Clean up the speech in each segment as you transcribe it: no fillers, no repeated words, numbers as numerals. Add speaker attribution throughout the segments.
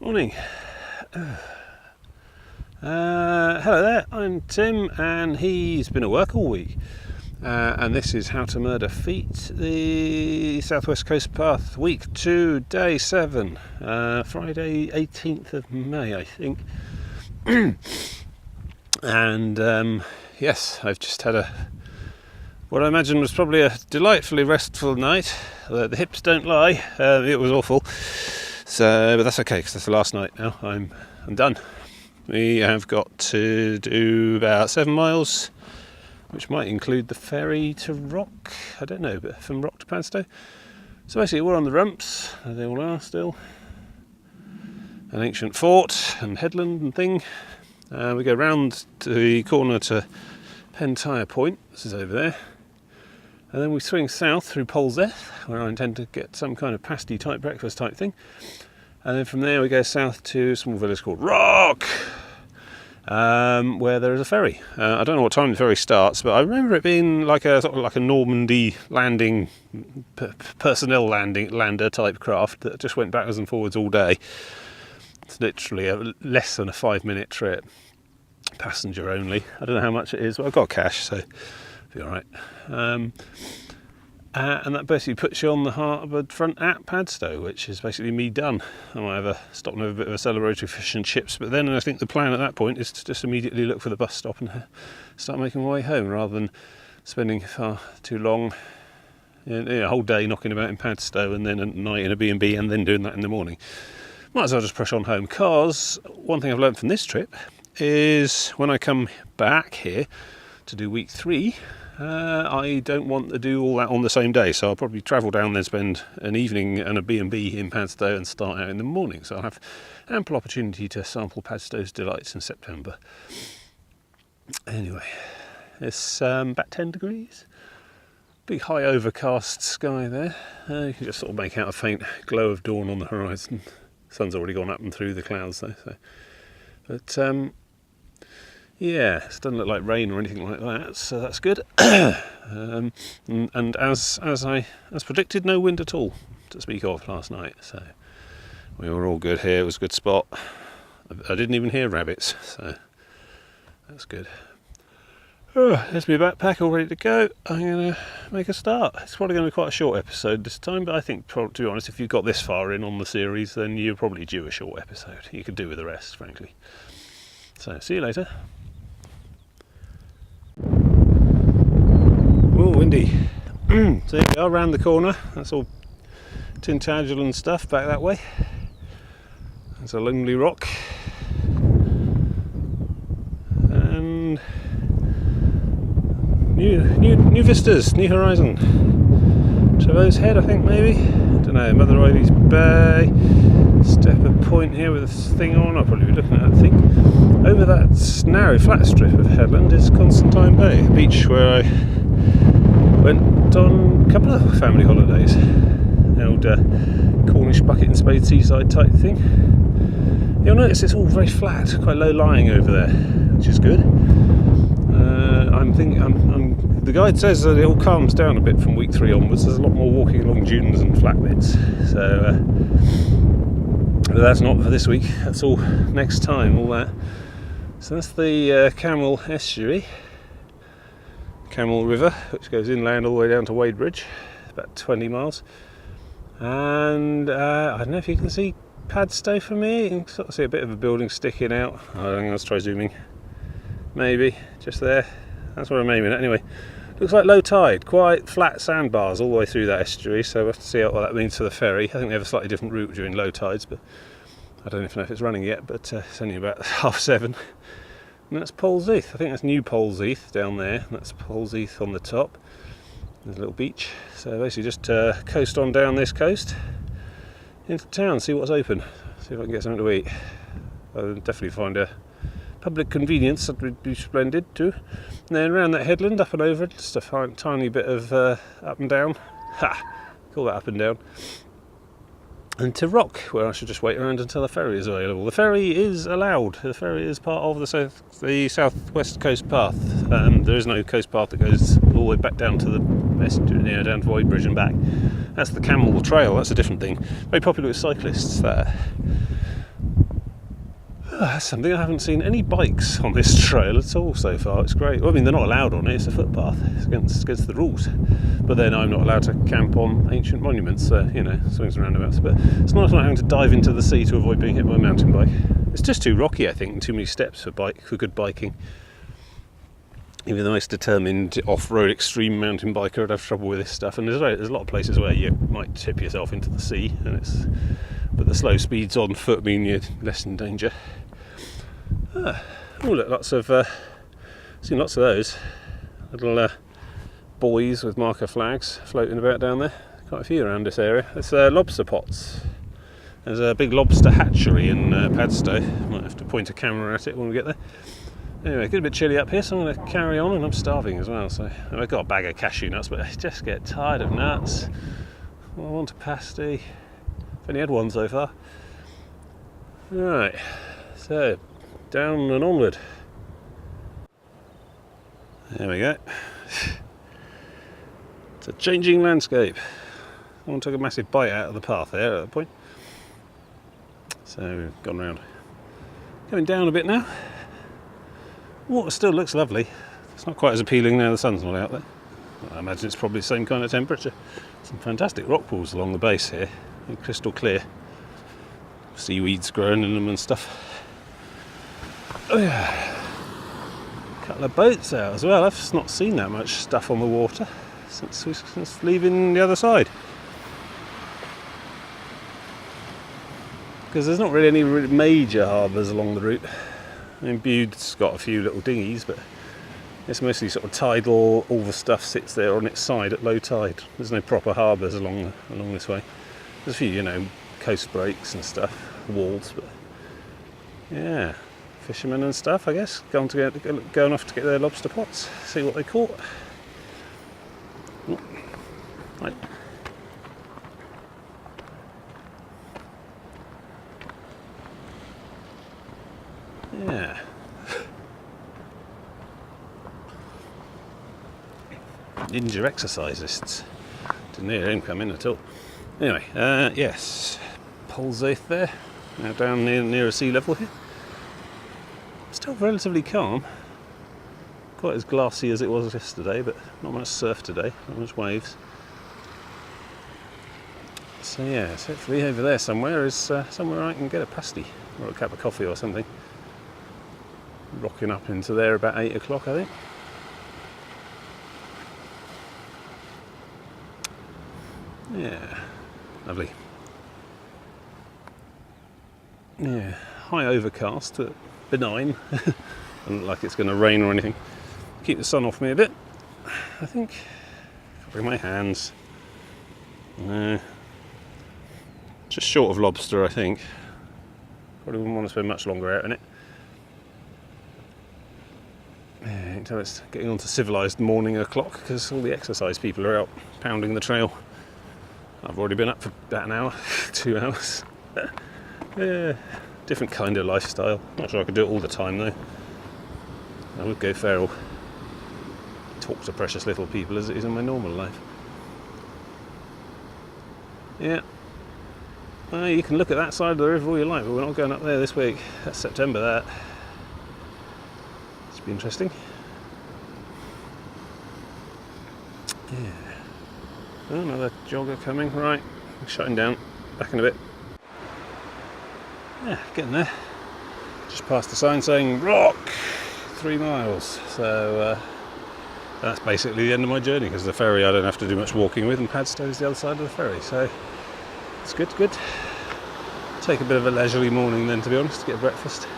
Speaker 1: Morning. Hello there, I'm Tim and he's been at work all week. And this is How to Murder Feet, the Southwest Coast Path, week 2, day 7, Friday 18th of May I think. And yes, I've just had what I imagine was probably a delightfully restful night. The hips don't lie, it was awful. So, but that's okay because that's the last night now. I'm done. We have got to do about 7 miles, which might include the ferry to Rock. I don't know, but from Rock to Padstow. So basically, we're on the rumps. They all are still. An ancient fort and headland and thing. We go round to the corner to Pentire Point. This is over there. And then we swing south through Polzeath, where I intend to get some kind of pasty type breakfast type thing. And then from there we go south to a small village called Rock, where there is a ferry. I don't know what time the ferry starts, but I remember it being like a sort of like a Normandy landing, personnel lander type craft that just went backwards and forwards all day. It's literally less than a 5-minute trip, passenger only. I don't know how much it is, but I've got cash, so be all right. And that basically puts you on the harbour front at Padstow, which is basically me done. I might have stop and have a bit of a celebratory fish and chips, but then I think the plan at that point is to just immediately look for the bus stop and start making my way home, rather than spending far too long, a whole day knocking about in Padstow and then a night in a B&B and then doing that in the morning. Might as well just push on home, because one thing I've learned from this trip is when I come back here to do week 3, I don't want to do all that on the same day, so I'll probably travel down, then spend an evening and a B&B in Padstow and start out in the morning, so I'll have ample opportunity to sample Padstow's delights in September. Anyway, it's about 10 degrees, big high overcast sky there. You can just sort of make out a faint glow of dawn on the horizon. Sun's already gone up and through the clouds though, but yeah, it doesn't look like rain or anything like that, so that's good. And as predicted, no wind at all to speak of last night, so we were all good here. It was a good spot. I didn't even hear rabbits, so that's good. There's my backpack all ready to go. I'm going to make a start. It's probably going to be quite a short episode this time, but I think, to be honest, if you've got this far in on the series, then you're probably due a short episode. You could do with the rest, frankly. So, see you later. Oh, windy. So here we are, round the corner. That's all Tintagel stuff back that way. There's a lonely rock. And new vistas, new horizon. Trevose Head, I think, maybe. I don't know. Mother Ivy's Bay. Stepper Point here with this thing on. I'll probably be looking at that thing. Over that narrow flat strip of headland is Constantine Bay, a beach where I went on a couple of family holidays. The old Cornish bucket and spade seaside type thing. You'll notice it's all very flat, quite low lying over there, which is good. The guide says that it all calms down a bit from week 3 onwards. There's a lot more walking along dunes and flat bits. So, but that's not for this week. That's all next time. All that. So that's the Camel Estuary, Camel River, which goes inland all the way down to Wadebridge, about 20 miles. And I don't know if you can see Padstow from here. You can sort of see a bit of a building sticking out. I don't know, let's try zooming. Maybe, just there. That's where I'm aiming at. Anyway, looks like low tide, quite flat sandbars all the way through that estuary, so we'll have to see what that means for the ferry. I think they have a slightly different route during low tides, but I don't even know if it's running yet, but it's only about 7:30. And that's Polzeath. I think that's New Polzeath down there. That's Polzeath on the top. There's a little beach. So basically just coast on down this coast into town, see what's open, see if I can get something to eat. I'll definitely find a public convenience, that would be splendid too. And then around that headland, up and over, just a tiny bit of up and down. Call that up and down. And to Rock, where I should just wait around until the ferry is available. The ferry is allowed. The ferry is part of the Southwest Coast Path. There is no coast path that goes all the way back down to the west, down to Wadebridge and back. That's the Camel Trail. That's a different thing. Very popular with cyclists. That's something. I haven't seen any bikes on this trail at all so far. It's great. Well, I mean, they're not allowed on it. It's a footpath. It's against the rules. But then I'm not allowed to camp on ancient monuments. Swings and roundabouts. But it's nice not having to dive into the sea to avoid being hit by a mountain bike. It's just too rocky, I think, and too many steps for good biking. Even the most determined off-road extreme mountain biker would have trouble with this stuff. And there's a lot of places where you might tip yourself into the sea, but the slow speeds on foot mean you're less in danger. Oh look, seen lots of those little buoys with marker flags floating about down there. Quite a few around this area. It's lobster pots. There's a big lobster hatchery in Padstow. Might have to point a camera at it when we get there. Anyway, get a bit chilly up here, so I'm going to carry on, and I'm starving as well. So I've got a bag of cashew nuts, but I just get tired of nuts. I want a pasty. I've only had one so far. Right, so down and onward. There we go. It's a changing landscape. Someone took a massive bite out of the path there at that point. So we've gone round. Going down a bit now. Water still looks lovely. It's not quite as appealing now the sun's not out there. I imagine it's probably the same kind of temperature. Some fantastic rock pools along the base here. They're crystal clear. Seaweeds growing in them and stuff. Oh yeah. A couple of boats out as well. I've not seen that much stuff on the water since leaving the other side. Because there's not really any major harbours along the route. I mean, Bude's got a few little dinghies, but it's mostly sort of tidal. All the stuff sits there on its side at low tide. There's no proper harbours along this way. There's a few, coast breaks and stuff, walls, but yeah, fishermen and stuff, I guess, going off to get their lobster pots, see what they caught. Right. Yeah. Ninja exercisists. Didn't hear him come in at all. Anyway, yes. Polzeath there. Now down near sea level here. Still relatively calm. Quite as glassy as it was yesterday, but not much surf today, not much waves. So yeah, so hopefully over there somewhere is somewhere I can get a pasty or a cup of coffee or something. Rocking up into there about 8 o'clock, I think. Yeah, lovely. Yeah, high overcast, but benign. Doesn't look like it's going to rain or anything. Keep the sun off me a bit, I think. Covering my hands. Just short of lobster, I think. Probably wouldn't want to spend much longer out in it. Until it's getting on to civilised morning o'clock, because all the exercise people are out pounding the trail. I've already been up for about an hour, 2 hours. Yeah, different kind of lifestyle. Not sure I could do it all the time though. I would go feral. Talk to precious little people as it is in my normal life. Yeah. Well, you can look at that side of the river all you like, but we're not going up there this week. That's September, that. It's be interesting. Yeah. Oh, another jogger coming. Right, shutting down. Back in a bit. Yeah, getting there. Just past the sign saying rock 3 miles. So that's basically the end of my journey, because the ferry I don't have to do much walking with, and Padstow is the other side of the ferry. So it's good. Take a bit of a leisurely morning then, to be honest, to get breakfast.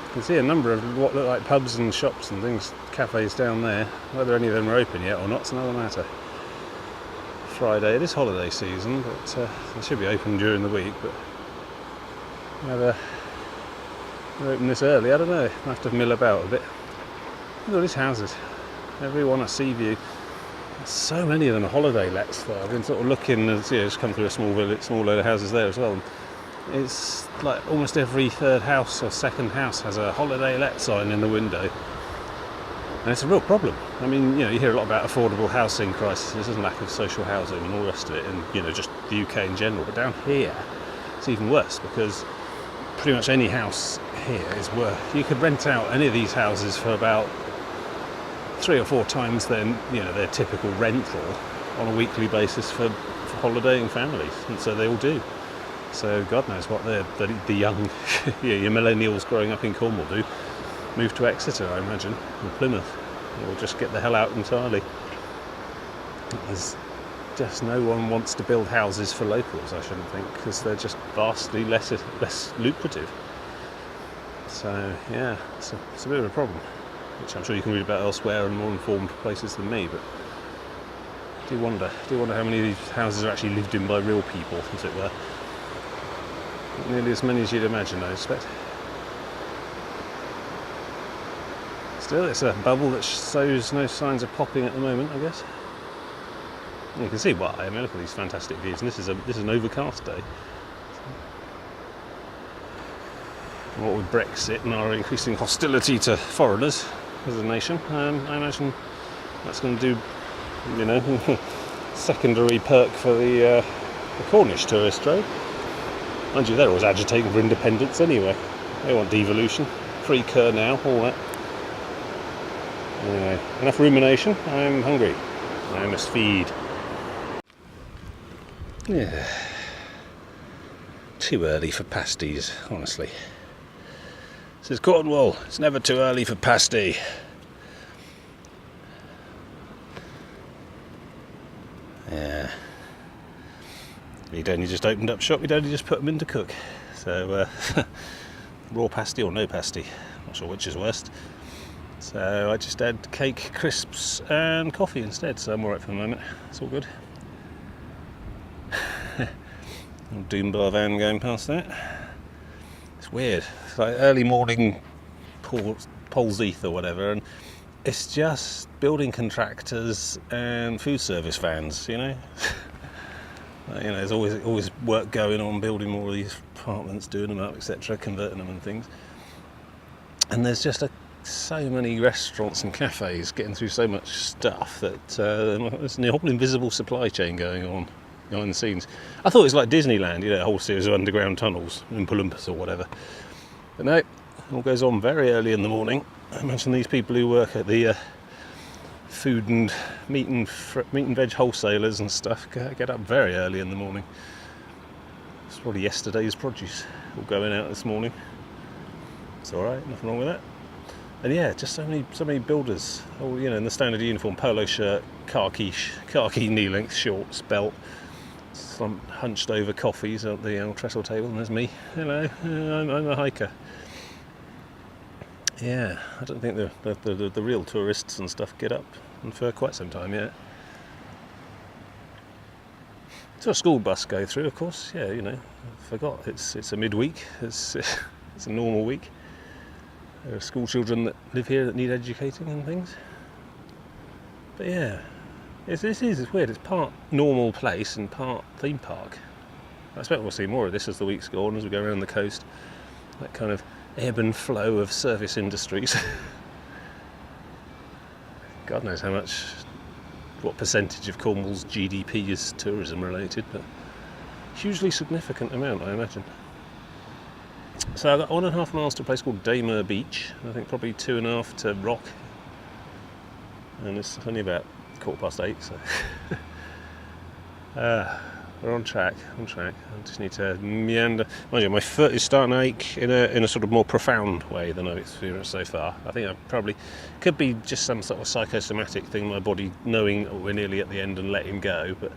Speaker 1: You can see a number of what look like pubs and shops and things, cafes down there. Whether any of them are open yet or not, it's another matter. Friday, it is holiday season, but they should be open during the week. But whether they're open this early, I don't know. I have to mill about a bit. Look at all these houses. Every one a sea view. So many of them are holiday lets though. I've been sort of looking, just come through a small load of houses there as well. And it's like almost every third house or second house has a holiday let sign in the window. And it's a real problem. I mean, you hear a lot about affordable housing crisis and lack of social housing and all the rest of it, and just the UK in general. But down here, it's even worse, because pretty much any house here is worth. You could rent out any of these houses for about 3 or 4 times their typical rental on a weekly basis for holidaying families, and so they all do. So God knows what the young your millennials growing up in Cornwall do. Move to Exeter, I imagine, or Plymouth, or just get the hell out entirely. There's just no one wants to build houses for locals, I shouldn't think, because they're just vastly less lucrative. So yeah, it's a bit of a problem, which I'm sure you can read about elsewhere and more informed places than me. But I do wonder how many of these houses are actually lived in by real people, as it were. Not nearly as many as you'd imagine, I expect. Still, it's a bubble that shows no signs of popping at the moment, I guess. You can see why. I mean, look at these fantastic views, and this is an overcast day. And what with Brexit and our increasing hostility to foreigners as a nation, I imagine that's going to do, secondary perk for the Cornish tourist trade. Mind you, they're always agitating for independence anyway. They want devolution, free cur now, all that. Anyway, enough rumination. I'm hungry. I must feed. Yeah. Too early for pasties, honestly. Says Cornwall, it's never too early for pasty. Yeah. We'd only just opened up shop, we'd only just put them in to cook. So, raw pasty or no pasty, not sure which is worst. So I just had cake, crisps and coffee instead, so I'm alright for the moment. It's all good. Doombar van going past that. It's weird. It's like early morning Polzeath or whatever, and it's just building contractors and food service vans, There's always work going on, building more of these apartments, doing them up, etc., converting them and things. And there's just so many restaurants and cafes getting through so much stuff that there's a whole invisible supply chain going on behind the scenes. I thought it was like Disneyland, a whole series of underground tunnels, Oompa Loompas or whatever. But no, it all goes on very early in the morning. I imagine these people who work at the food and meat and veg wholesalers and stuff get up very early in the morning. It's probably yesterday's produce all going out this morning. It's all right, nothing wrong with that. And yeah, just so many builders, all in the standard uniform, polo shirt, khaki knee-length shorts, belt, some hunched over coffees at the old trestle table, and there's me. Hello, I'm a hiker. Yeah, I don't think the real tourists and stuff get up for quite some time yet. So a school bus go through, of course. Yeah, I forgot it's a midweek. It's a normal week. There are school children that live here that need educating and things. But yeah, it's weird. It's part normal place and part theme park. I expect we'll see more of this as the weeks go on, as we go around the coast. That kind of ebb and flow of service industries. God knows what percentage of Cornwall's GDP is tourism related, but hugely significant amount, I imagine. So I've got 1.5 miles to a place called Damer Beach. I think probably 2.5 to Rock, and it's only about 8:15, so we're on track. I just need to meander. Mind you, my foot is starting to ache in a sort of more profound way than I've experienced so far. I think I probably could be just some sort of psychosomatic thing, my body knowing we're nearly at the end and letting go, but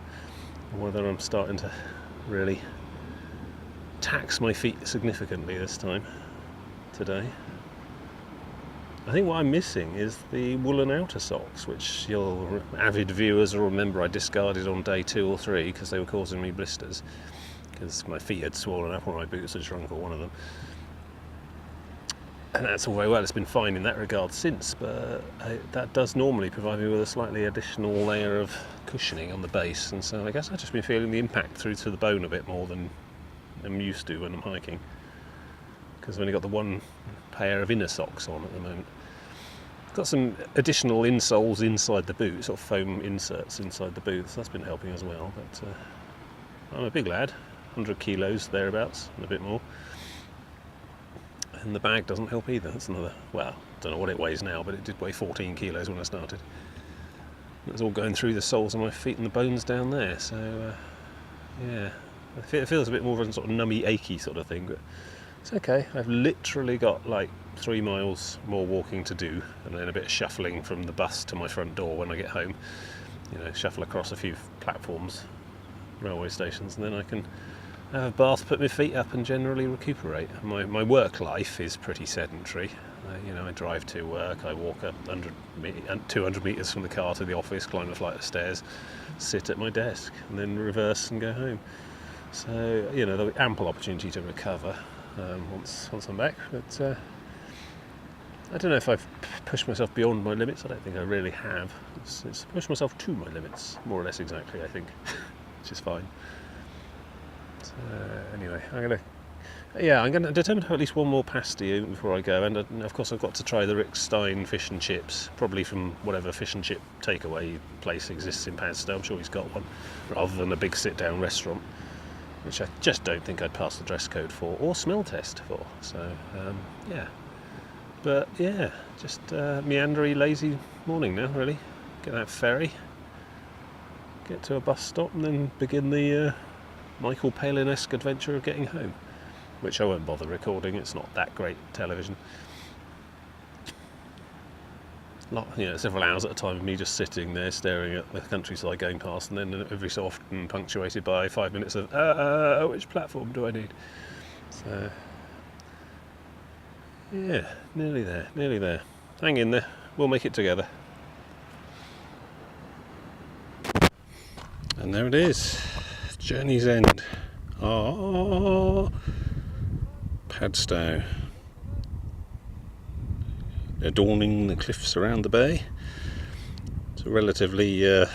Speaker 1: whether I'm starting to really tax my feet significantly this time today. I think what I'm missing is the woolen outer socks, which your avid viewers will remember I discarded on day 2 or 3 because they were causing me blisters, because my feet had swollen up or my boots had shrunk, or one of them. And that's all very well, it's been fine in that regard since, but that does normally provide me with a slightly additional layer of cushioning on the base, and so I guess I've just been feeling the impact through to the bone a bit more than I'm used to when I'm hiking, because I've only got the one pair of inner socks on at the moment. I've got some additional insoles inside the boot, sort of foam inserts inside the boot, so that's been helping as well. But I'm a big lad, 100 kilos thereabouts, and a bit more. and the bag doesn't help either. That's another, well, I don't know what it weighs now, but it did weigh 14 kilos when I started. It's all going through the soles of my feet and the bones down there, so yeah, it feels a bit more of a sort of nummy, achy sort of thing, but it's okay. I've literally got like 3 miles more walking to do, and then a bit of shuffling from the bus to my front door when I get home. You know, shuffle across a few platforms, railway stations, and then I can have a bath, put my feet up, and generally recuperate. My work life is pretty sedentary. You know, I drive to work, I walk 200 metres from the car to the office, climb a flight of stairs, sit at my desk, and then reverse and go home. So, you know, there'll be ample opportunity to recover once I'm back. But I don't know if I've pushed myself beyond my limits. I don't think I really have. It's pushed myself to my limits, more or less exactly, I think, which is fine. So, anyway, I'm going to determine to have at least one more pasty before I go, and of course I've got to try the Rick Stein fish and chips, probably from whatever fish and chip takeaway place exists in Padstow. I'm sure he's got one, rather than a big sit-down restaurant, which I just don't think I'd pass the dress code for, or smell test for, so yeah. But yeah, just meandery, lazy morning now, really. Get that ferry, get to a bus stop, and then begin the Michael Palin-esque adventure of getting home, which I won't bother recording. It's not that great television. Several hours at a time of me just sitting there staring at the countryside going past, and then every so often punctuated by 5 minutes of which platform do I need? So yeah, nearly there. Hang in there, we'll make it together. And there it is, Journey's End. Padstow, adorning the cliffs around the bay. It's a relatively, I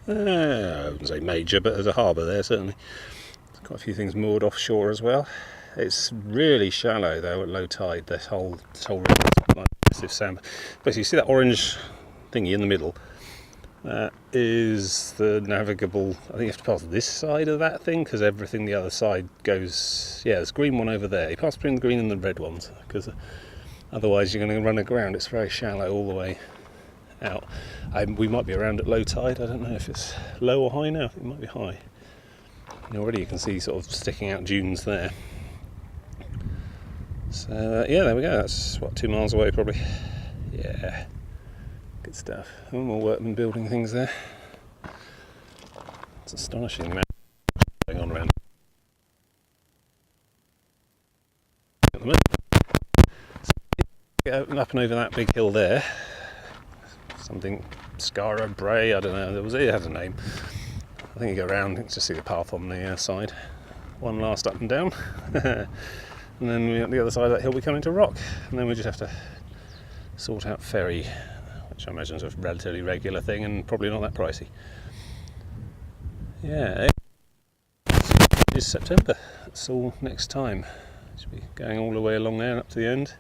Speaker 1: wouldn't say major, but there's a harbour there certainly. There's quite a few things moored offshore as well. It's really shallow though at low tide. This whole river is like massive sand. Basically, you see that orange thingy in the middle? That is the navigable. I think you have to pass this side of that thing, because everything the other side goes. Yeah, there's a green one over there. You pass between the green and the red ones, because otherwise you're going to run aground. It's very shallow all the way out. We might be around at low tide. I don't know if it's low or high now. I think it might be high. And already you can see sort of sticking out dunes there. So yeah, there we go. That's 2 miles away probably. Yeah. Good stuff. More workmen building things there. It's astonishing the amount going on around at the moment. So, up and over that big hill there, something Skara Bray, I don't know. It had a name. I think you go around. You can just see the path on the side. One last up and down, and then on the other side of that hill we come into rock, and then we just have to sort out ferry, which I imagine is a relatively regular thing and probably not that pricey. Yeah, it's September. That's all next time. Should be going all the way along there and up to the end.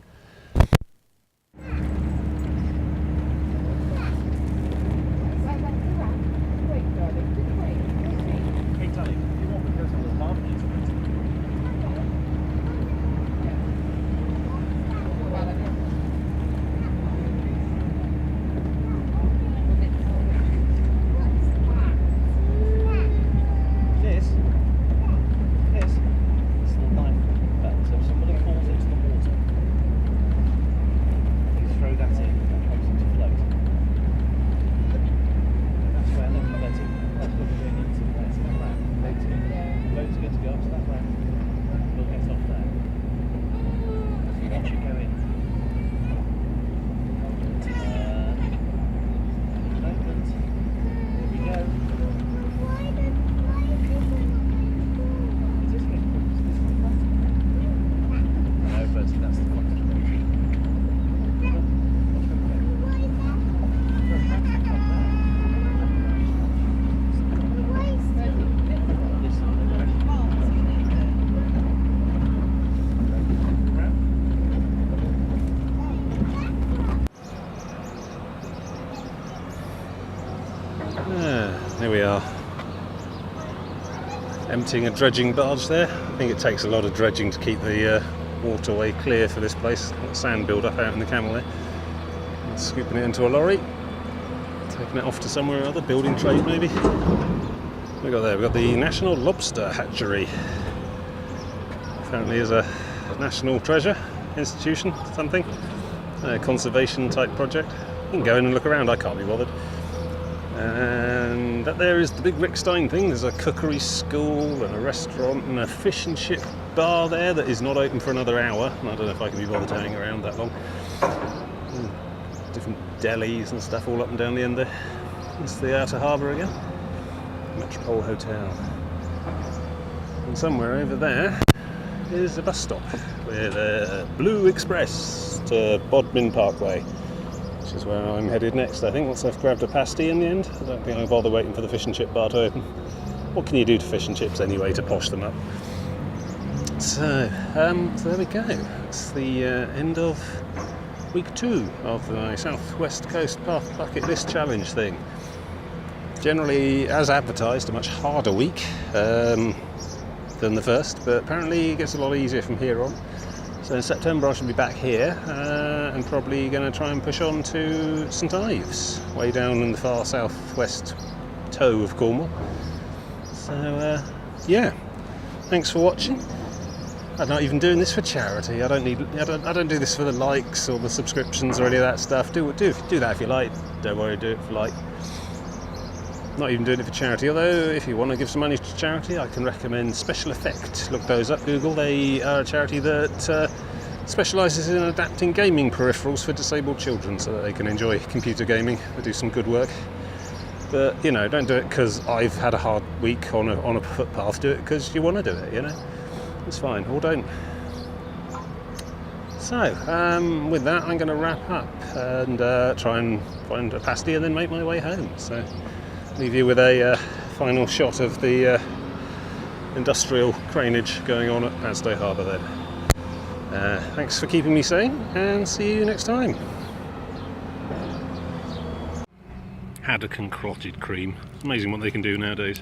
Speaker 1: Here we are, emptying a dredging barge there. I think it takes a lot of dredging to keep the waterway clear for this place. Got sand build up out in the Camel there. And scooping it into a lorry, taking it off to somewhere or other, building trade maybe. We got there. We got the National Lobster Hatchery. Apparently is a national treasure institution, something, conservation type project. You can go in and look around. I can't be bothered. And that there is the big Rick Stein thing. There's a cookery school and a restaurant and a fish and chip bar there that is not open for another hour. I don't know if I can be bothered to hang around that long. Different delis and stuff all up and down the end there. It's the outer harbour again. Metropole Hotel. And somewhere over there is a bus stop with a Blue Express to Bodmin Parkway, which is where I'm headed next, I think, once I've grabbed a pasty in the end. I don't think I'll bother waiting for the fish and chip bar to open. What can you do to fish and chips anyway to posh them up? So there we go. It's the end of week 2 of the South West Coast Path Bucket List Challenge thing. Generally, as advertised, a much harder week than the first, but apparently it gets a lot easier from here on. So in September I should be back here and probably going to try and push on to St Ives, way down in the far southwest toe of Cornwall. So yeah, thanks for watching. I'm not even doing this for charity. I don't do this for the likes or the subscriptions or any of that stuff. Do that if you like. Don't worry, do it for like. Not even doing it for charity, although if you want to give some money to charity, I can recommend Special Effect. Look those up, Google. They are a charity that specialises in adapting gaming peripherals for disabled children so that they can enjoy computer gaming. They do some good work. But, you know, don't do it because I've had a hard week on a footpath. Do it because you want to do it, you know. It's fine, or don't. So, with that, I'm going to wrap up and try and find a pasty and then make my way home. So, leave you with a final shot of the industrial craneage going on at Padstow Harbour then. Thanks for keeping me sane, and see you next time. Haddock and clotted cream. It's amazing what they can do nowadays.